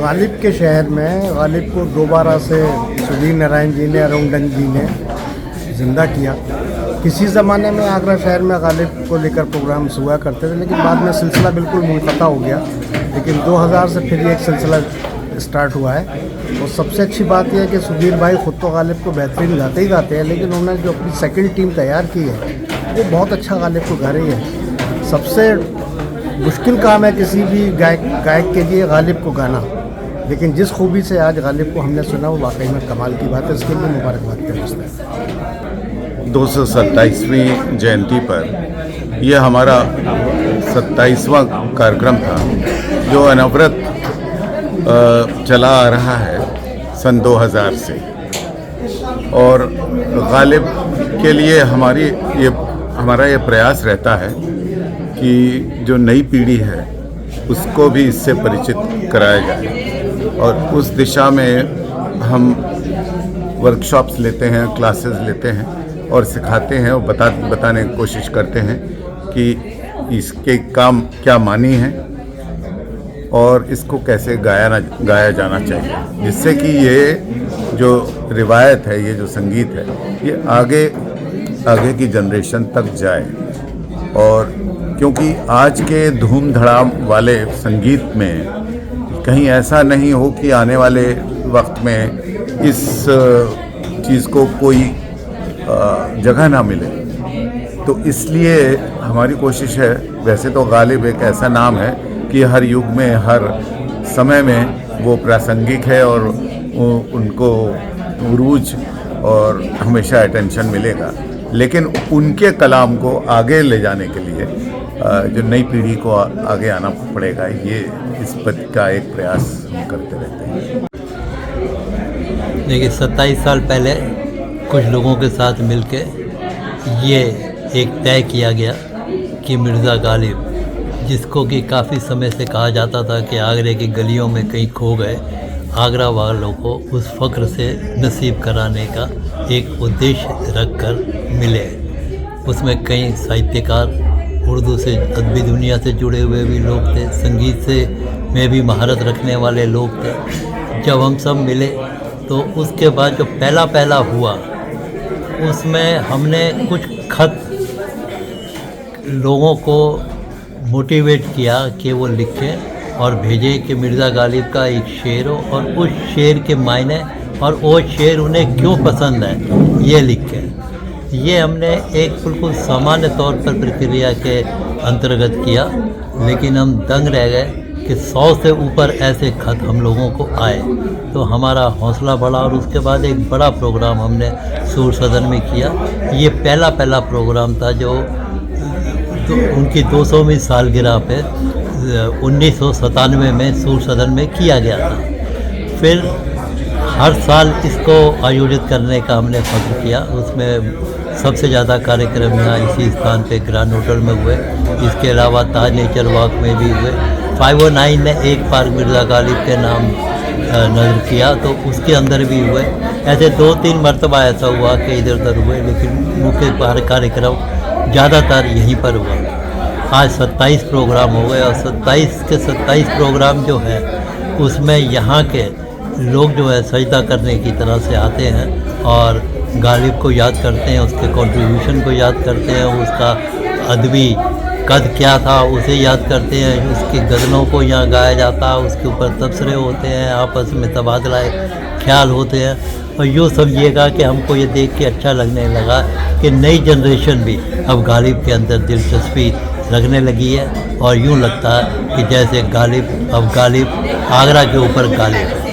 गालिब के शहर में गालिब को दोबारा से सुधीर नारायण जी ने, अरुणडन जी ने ज़िंदा किया। किसी ज़माने में आगरा शहर में गालिब को लेकर प्रोग्राम्स हुआ करते थे, लेकिन बाद में सिलसिला बिल्कुल मुनक़ता हो गया। लेकिन 2000 से फिर एक सिलसिला स्टार्ट हुआ है। और सबसे अच्छी बात यह है कि सुधीर भाई ख़ुद तो गालिब को बेहतरीन गाते ही गाते हैं, लेकिन उन्होंने जो अपनी सेकंड टीम तैयार की है वो बहुत अच्छा गालिब को गा रही है। सबसे मुश्किल काम है किसी भी गायक के लिए गालिब को गाना, लेकिन जिस खूबी से आज गालिब को हमने सुना वो वाकई में कमाल की बात है। इसके लिए मुबारकबाद करते हैं। 227वीं जयंती पर यह हमारा 27वां कार्यक्रम था जो अनवरत चला आ रहा है सन 2000 से। और गालिब के लिए हमारा ये प्रयास रहता है कि जो नई पीढ़ी है उसको भी इससे परिचित कराया जाए, और उस दिशा में हम वर्कशॉप्स लेते हैं, क्लासेस लेते हैं और सिखाते हैं और बताने की कोशिश करते हैं कि इसके काम क्या मानी है और इसको कैसे गाया जाना चाहिए, जिससे कि ये जो रिवायत है, ये जो संगीत है, ये आगे की जनरेशन तक जाए। और क्योंकि आज के धूम धड़ाम वाले संगीत में कहीं ऐसा नहीं हो कि आने वाले वक्त में इस चीज़ को कोई जगह ना मिले, तो इसलिए हमारी कोशिश है। वैसे तो गालिब एक ऐसा नाम है कि हर युग में, हर समय में वो प्रासंगिक है और उनको उरूज और हमेशा अटेंशन मिलेगा, लेकिन उनके कलाम को आगे ले जाने के लिए जो नई पीढ़ी को आगे आना पड़ेगा, ये इस पर का एक प्रयास हम करते रहते हैं। देखिए, 27 साल पहले कुछ लोगों के साथ मिलके ये एक तय किया गया कि मिर्ज़ा गालिब, जिसको कि काफ़ी समय से कहा जाता था कि आगरे की गलियों में कहीं खो गए, आगरा वालों को उस फ़ख्र से नसीब कराने का एक उद्देश्य रखकर मिले। उसमें कई साहित्यकार, उर्दू से अदबी दुनिया से जुड़े हुए भी लोग थे, संगीत से में भी महारत रखने वाले लोग थे। जब हम सब मिले तो उसके बाद जो पहला हुआ उसमें हमने कुछ खत लोगों को मोटिवेट किया कि वो लिखें और भेजें कि मिर्ज़ा गालिब का एक शेर हो और उस शेर के मायने और वो शेर उन्हें क्यों पसंद है ये लिखें। ये हमने एक बिल्कुल सामान्य तौर पर प्रक्रिया के अंतर्गत किया, लेकिन हम दंग रह गए कि 100 से ऊपर ऐसे खत हम लोगों को आए। तो हमारा हौसला बढ़ा और उसके बाद एक बड़ा प्रोग्राम हमने सूर सदन में किया। ये पहला प्रोग्राम था जो उनकी 200वीं सालगिरह पे 1997 में सूर सदन में किया गया था। फिर हर साल इसको आयोजित करने का हमने फख्र किया। उसमें सबसे ज़्यादा कार्यक्रम यहाँ इसी स्थान पे ग्रैंड होटल में हुए। इसके अलावा ताज नेचर वॉक में भी हुए। 509 ने एक पार्क मिर्ज़ा गालिब के नाम नज़र किया तो उसके अंदर भी हुए। ऐसे 2-3 मरतबा ऐसा हुआ कि इधर उधर हुए, लेकिन मुख्य कार्यक्रम ज़्यादातर यहीं पर हुआ। आज 27 प्रोग्राम हो गए और 27 के 27 प्रोग्राम जो है उसमें यहाँ के लोग जो है सजदा करने की तरह से आते हैं और गालिब को याद करते हैं, उसके कंट्रीब्यूशन को याद करते हैं, उसका अदबी कद क्या था उसे याद करते हैं, उसकी गज़लों को यहाँ गाया जाता है, उसके ऊपर तबसरे होते हैं, आपस में तबादला ख्याल होते हैं। और यूँ समझिएगा कि हमको ये देख के अच्छा लगने लगा कि नई जनरेशन भी अब गालिब के अंदर दिलचस्पी रखने लगी है और यूँ लगता है कि जैसे गालिब अब गालिब आगरा के ऊपर गालिब है।